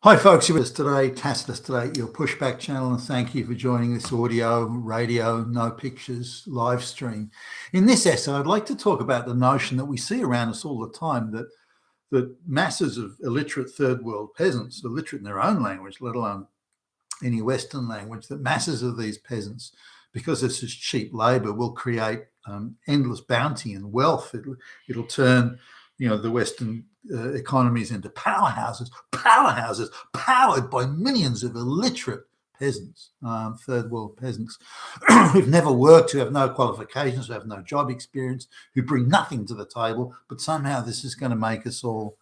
Hi folks, you're with us today, Tacitus Today, your pushback channel, and thank you for joining this audio, radio, no pictures live stream. In this essay, I'd like to talk about the notion that we see around us all the time that masses of illiterate third world peasants, illiterate in their own language, let alone any Western language, that masses of these peasants, because this is cheap labor, will create endless bounty and wealth. It'll turn the Western economies into powerhouses powered by millions of illiterate peasants, third world peasants, who've never worked, who have no qualifications, who have no job experience, who bring nothing to the table, but somehow this is going to make us all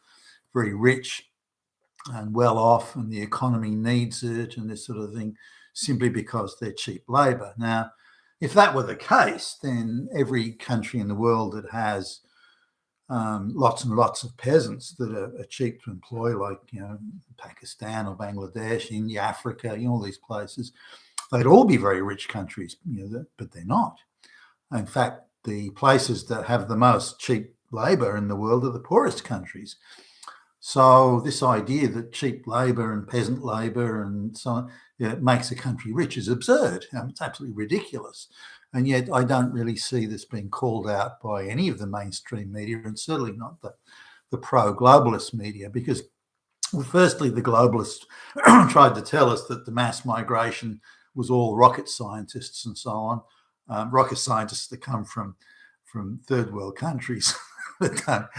very rich and well off, and the economy needs it and this sort of thing, simply because they're cheap labor. Now, if that were the case, then every country in the world that has lots and lots of peasants that are cheap to employ, like Pakistan or Bangladesh, India, Africa, all these places, they'd all be very rich countries, but they're not. In fact, the places that have the most cheap labor in the world are the poorest countries. So this idea that cheap labor and peasant labor and so on makes a country rich is absurd. It's absolutely ridiculous. And yet I don't really see this being called out by any of the mainstream media, and certainly not the pro-globalist media, because, well, firstly, the globalists tried to tell us that the mass migration was all rocket scientists and so on, rocket scientists that come from third world countries that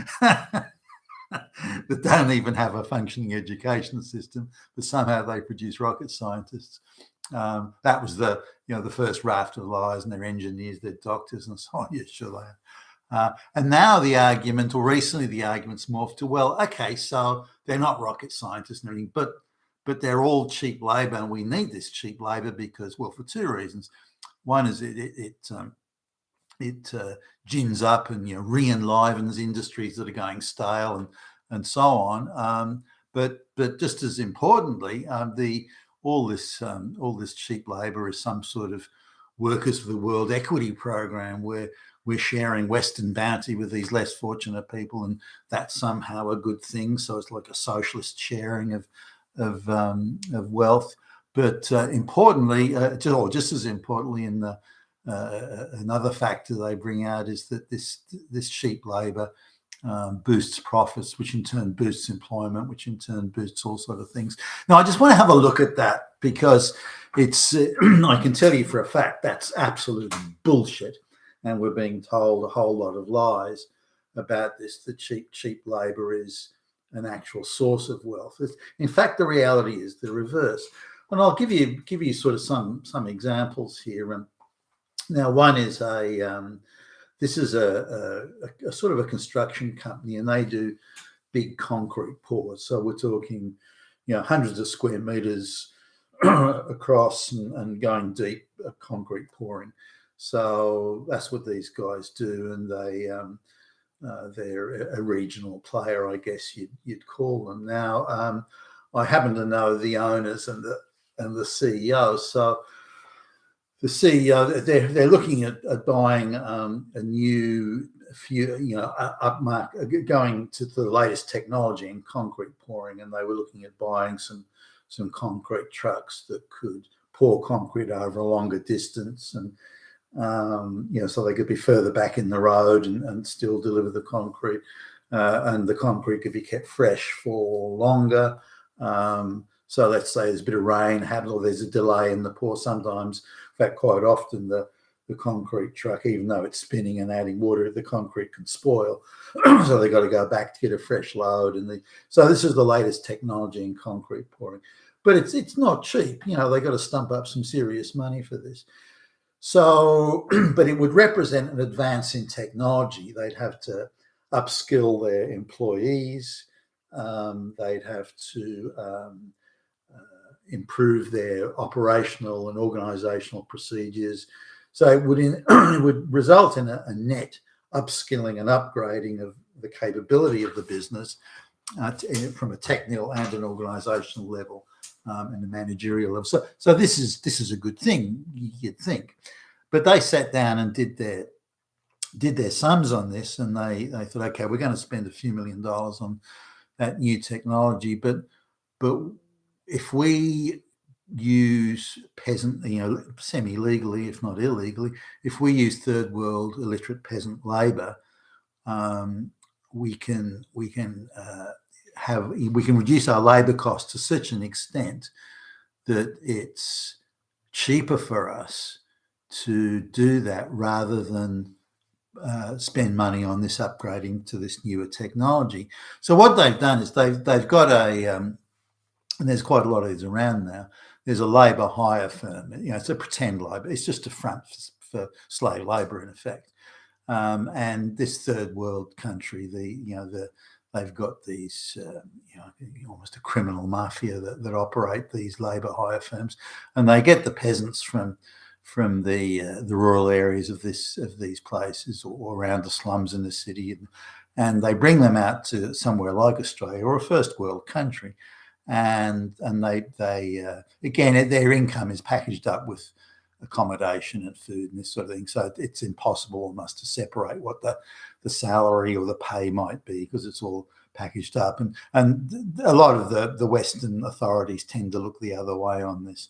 don't even have a functioning education system, but somehow they produce rocket scientists. That was the first raft of lies, and they're engineers, they're doctors, and so on. Yeah, sure they are. And now the argument, or recently the argument's morphed to, well, okay, so they're not rocket scientists and everything, but they're all cheap labor, and we need this cheap labor because, well, for two reasons. One is it gins up and re-enlivens industries that are going stale and so on. But just as importantly, all this cheap labor is some sort of workers for the world equity program where we're sharing Western bounty with these less fortunate people, and that's somehow a good thing. So it's like a socialist sharing of wealth. But importantly, just as importantly, in the another factor they bring out is that this cheap labor boosts profits, which in turn boosts employment, which in turn boosts all sort of things. Now, I just want to have a look at that because it's I can tell you for a fact that's absolute bullshit, and we're being told a whole lot of lies about this. The cheap labor is an actual source of wealth. In fact, the reality is the reverse, and I'll give you sort of some examples here. Now, one is this is a sort of a construction company, and they do big concrete pours. So we're talking, hundreds of square meters across and going deep, concrete pouring. So that's what these guys do, and they're a regional player, I guess you'd call them. Now, I happen to know the owners and the CEO. So the CEO, they're looking at buying a new, upmarket, going to the latest technology in concrete pouring, and they were looking at buying some concrete trucks that could pour concrete over a longer distance, and so they could be further back in the road and still deliver the concrete, and the concrete could be kept fresh for longer. So let's say there's a bit of rain happening, or there's a delay in the pour. Sometimes, in fact, quite often, the concrete truck, even though it's spinning and adding water, the concrete can spoil. So they've got to go back to get a fresh load. So this is the latest technology in concrete pouring. But it's not cheap. They've got to stump up some serious money for this. So, but it would represent an advance in technology. They'd have to upskill their employees. They'd have to improve their operational and organizational procedures. So it would result in a net upskilling and upgrading of the capability of the business from a technical and an organizational level and a managerial level. So this is a good thing, you'd think. But they sat down and did their sums on this, and they thought, okay, we're going to spend a few $1 million on that new technology, but if we use peasant, semi-legally, if not illegally, if we use third world illiterate peasant labour, we can reduce our labour costs to such an extent that it's cheaper for us to do that rather than spend money on this upgrading to this newer technology. So what they've done is they've got and there's quite a lot of these around now. There's a labour hire firm. It's a pretend labour. It's just a front for slave labour in effect. And this third world country, they've got these, almost a criminal mafia that operate these labour hire firms, and they get the peasants from the rural areas of these places or around the slums in the city, and they bring them out to somewhere like Australia or a first world country, and they again, their income is packaged up with accommodation and food and this sort of thing. So it's impossible almost to separate what the salary or the pay might be, because it's all packaged up. And a lot of the Western authorities tend to look the other way on this.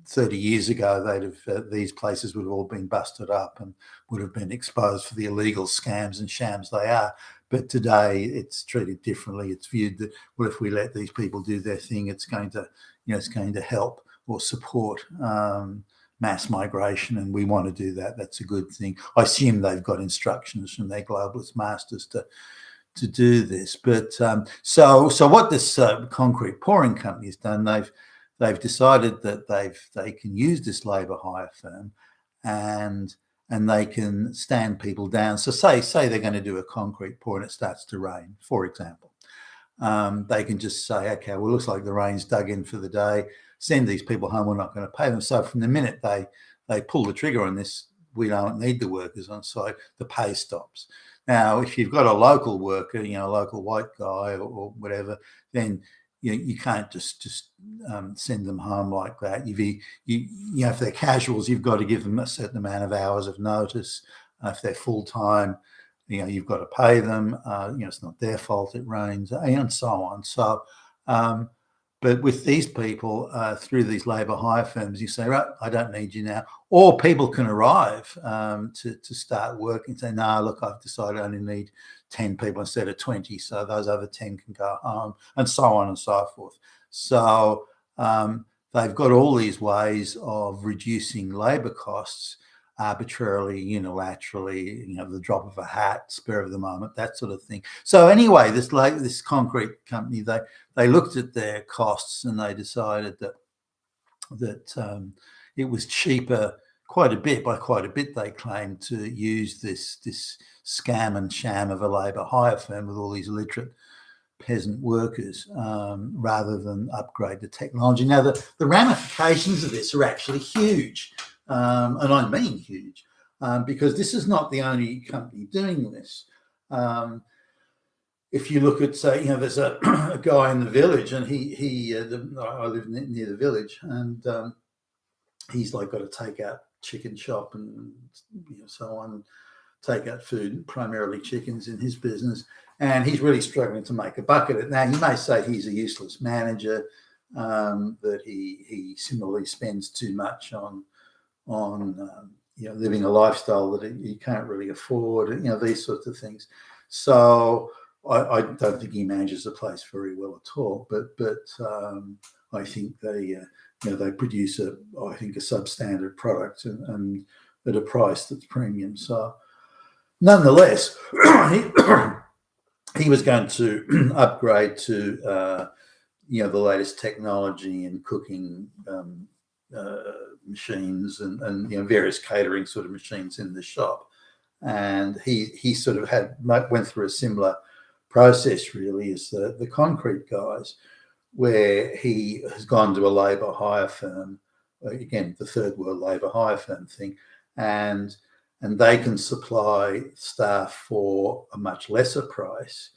30 years ago, these places would have all been busted up and would have been exposed for the illegal scams and shams they are. But today it's treated differently. It's viewed that, well, if we let these people do their thing, it's going to help or support mass migration, and we want to do that. That's a good thing. I assume they've got instructions from their globalist masters to do this. But so what this concrete pouring company has done, they've decided that they can use this labour hire firm, and they can stand people down. So say they're going to do a concrete pour and it starts to rain, for example. They can just say, okay, well, it looks like the rain's dug in for the day. Send these people home. We're not going to pay them. So from the minute they pull the trigger on this, we don't need the workers on site. The pay stops. Now, if you've got a local worker, a local white guy or whatever, then you can't just send them home like that. If they're casuals, you've got to give them a certain amount of hours of notice. If they're full time, you've got to pay them. It's not their fault it rains, and so on. So. But with these people, through these labour hire firms, you say, right, I don't need you now. Or people can arrive to start working and say, no, look, I've decided I only need 10 people instead of 20. So those other 10 can go home, and so on and so forth. So they've got all these ways of reducing labour costs arbitrarily, unilaterally, the drop of a hat, spur of the moment, that sort of thing. So anyway, this concrete company, they looked at their costs and they decided that it was cheaper quite a bit, by quite a bit they claimed, to use this scam and sham of a labour hire firm with all these illiterate peasant workers rather than upgrade the technology. Now, the ramifications of this are actually huge. And I mean huge, because this is not the only company doing this. If you look at, say, there's a guy in the village, and I live near the village, and he's got a takeout chicken shop and so on, take out food, primarily chickens, in his business, and he's really struggling to make a buck at it. Now, you may say he's a useless manager, that he similarly spends too much on living a lifestyle that he can't really afford, these sorts of things. So I don't think he manages the place very well at all. But I think they produce a substandard product and at a price that's premium. So nonetheless, he was going to upgrade to the latest technology in cooking machines and various catering sort of machines in the shop, and he sort of went through a similar process really as the concrete guys, where he has gone to a labour hire firm, again the third world labour hire firm thing, and they can supply staff for a much lesser price,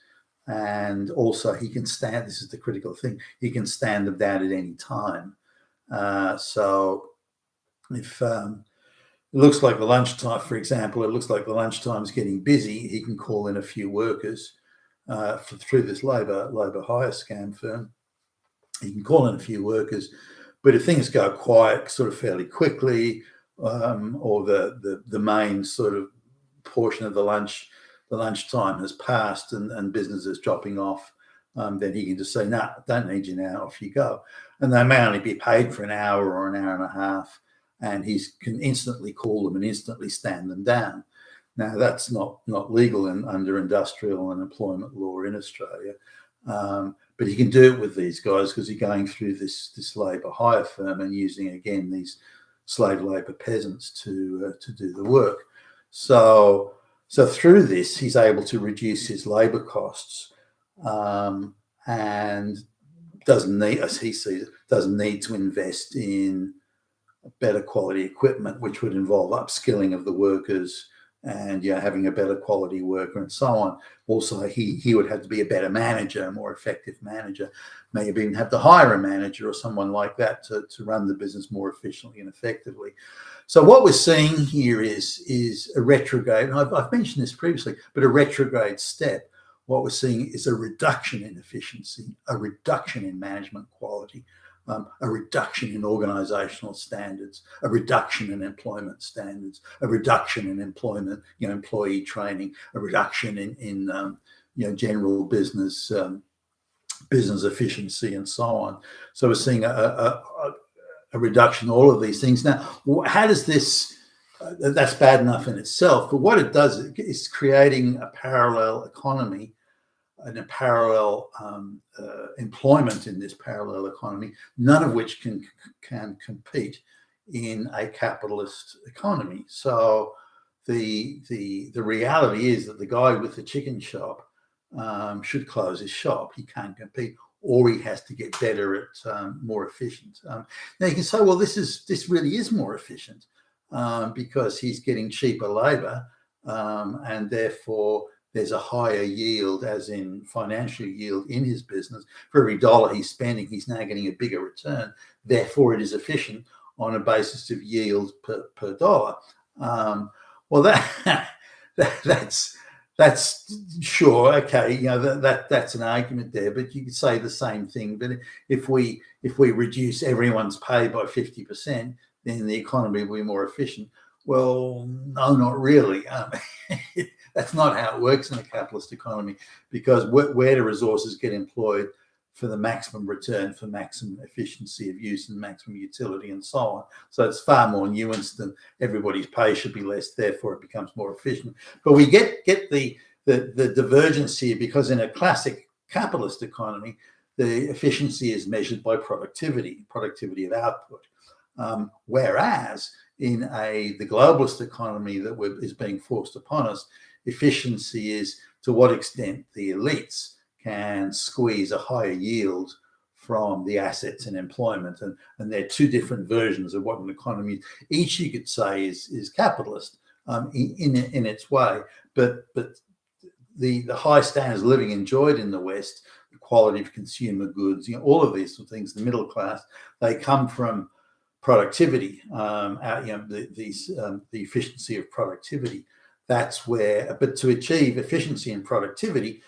and also he can stand, this is the critical thing, he can stand them down at any time. So if it looks like the lunchtime, for example, it looks like the lunchtime is getting busy, he can call in a few workers through this labour hire scam firm, He can call in a few workers, but if things go quiet sort of fairly quickly, or the main sort of portion of the lunchtime has passed and business is dropping off, then he can just say, "No, don't need you now. Off you go." And they may only be paid for an hour or an hour and a half, and he can instantly call them and instantly stand them down. Now that's not legal under industrial and employment law in Australia, but he can do it with these guys because he's going through this labour hire firm and using again these slave labour peasants to do the work. So through this, he's able to reduce his labour costs, and doesn't need, as he sees it, doesn't need to invest in better quality equipment, which would involve upskilling of the workers and having a better quality worker and so on. Also, he would have to be a better manager, a more effective manager, maybe even have to hire a manager or someone like that to run the business more efficiently and effectively. So what we're seeing here is a retrograde, and I've mentioned this previously, but a retrograde step. What we're seeing is a reduction in efficiency, a reduction in management quality, a reduction in organisational standards, a reduction in employment standards, a reduction in employment, employee training, a reduction in general business efficiency, and so on. So we're seeing a reduction in all of these things. Now, how does this? That's bad enough in itself, but what it does is creating a parallel economy and a parallel employment in this parallel economy, none of which can compete in a capitalist economy. So the reality is that the guy with the chicken shop should close his shop. He can't compete, or he has to get better at more efficient. Now you can say, well, this really is more efficient because he's getting cheaper labour, and therefore there's a higher yield, as in financial yield, in his business. For every dollar he's spending, he's now getting a bigger return. Therefore, it is efficient on a basis of yield per dollar. Well, that's sure, okay. That's an argument there, but you could say the same thing. But if we reduce everyone's pay by 50%, then the economy will be more efficient. Well, no, not really. That's not how it works in a capitalist economy, because where do resources get employed for the maximum return, for maximum efficiency of use and maximum utility and so on. So it's far more nuanced than everybody's pay should be less, therefore it becomes more efficient. But we get the divergence here, because in a classic capitalist economy, the efficiency is measured by productivity of output. Whereas in the globalist economy that is being forced upon us, efficiency is to what extent the elites can squeeze a higher yield from the assets and employment. And there are two different versions of what an economy is. Each, you could say, is capitalist in its way, but the high standards of living enjoyed in the West, the quality of consumer goods, all of these things, the middle class, they come from productivity, the efficiency of productivity. That's where, but to achieve efficiency and productivity,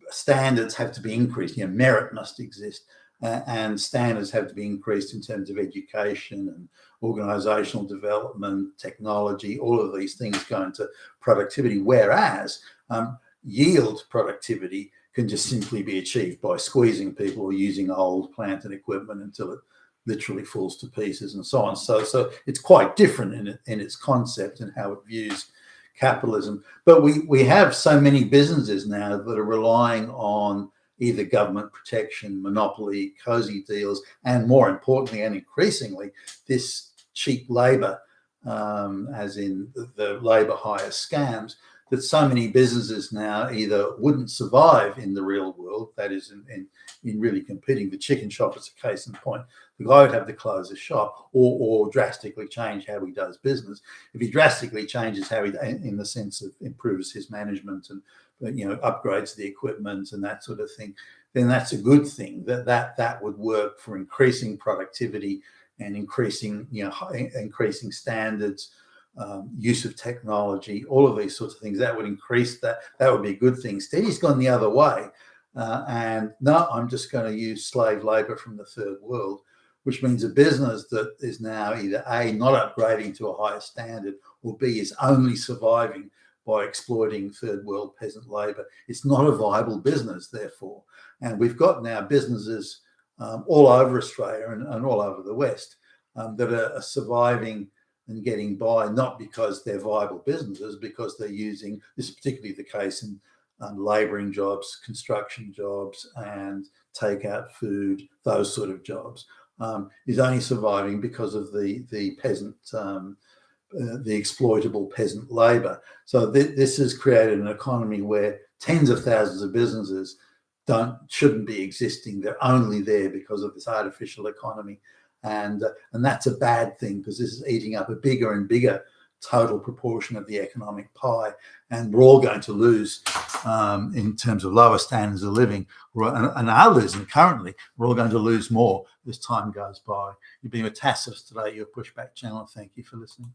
standards have to be increased. Merit must exist, and standards have to be increased in terms of education and organizational development, technology. All of these things go into productivity, whereas yield productivity can just simply be achieved by squeezing people or using old plant and equipment until it literally falls to pieces and so on. So it's quite different in its concept and how it views capitalism. But we have so many businesses now that are relying on either government protection, monopoly, cozy deals, and more importantly and increasingly, this cheap labour, as in the labour hire scams, that so many businesses now either wouldn't survive in the real world, that is in really competing. The chicken shop is a case in point. The guy would have to close his shop or drastically change how he does business. If he drastically changes how he, in the sense of improves his management and upgrades the equipment and that sort of thing, then that's a good thing. That would work for increasing productivity and increasing standards, use of technology, all of these sorts of things. That would increase that. That would be a good thing. Instead, he's gone the other way. and no, I'm just going to use slave labor from the third world, which means a business that is now either A, not upgrading to a higher standard, or B, is only surviving by exploiting third world peasant labor. It's not a viable business, therefore. And we've got now businesses all over Australia and all over the West that are surviving and getting by, not because they're viable businesses, because they're using, this is particularly the case in labouring jobs, construction jobs, and takeout food, those sort of jobs, is only surviving because of the peasant, the exploitable peasant labour. So this has created an economy where tens of thousands of businesses shouldn't be existing. They're only there because of this artificial economy, and that's a bad thing, because this is eating up a bigger and bigger total proportion of the economic pie, and we're all going to lose in terms of lower standards of living, and are losing currently. We're all going to lose more as time goes by. You've been with Tassos today, your Pushback channel. Thank you for listening.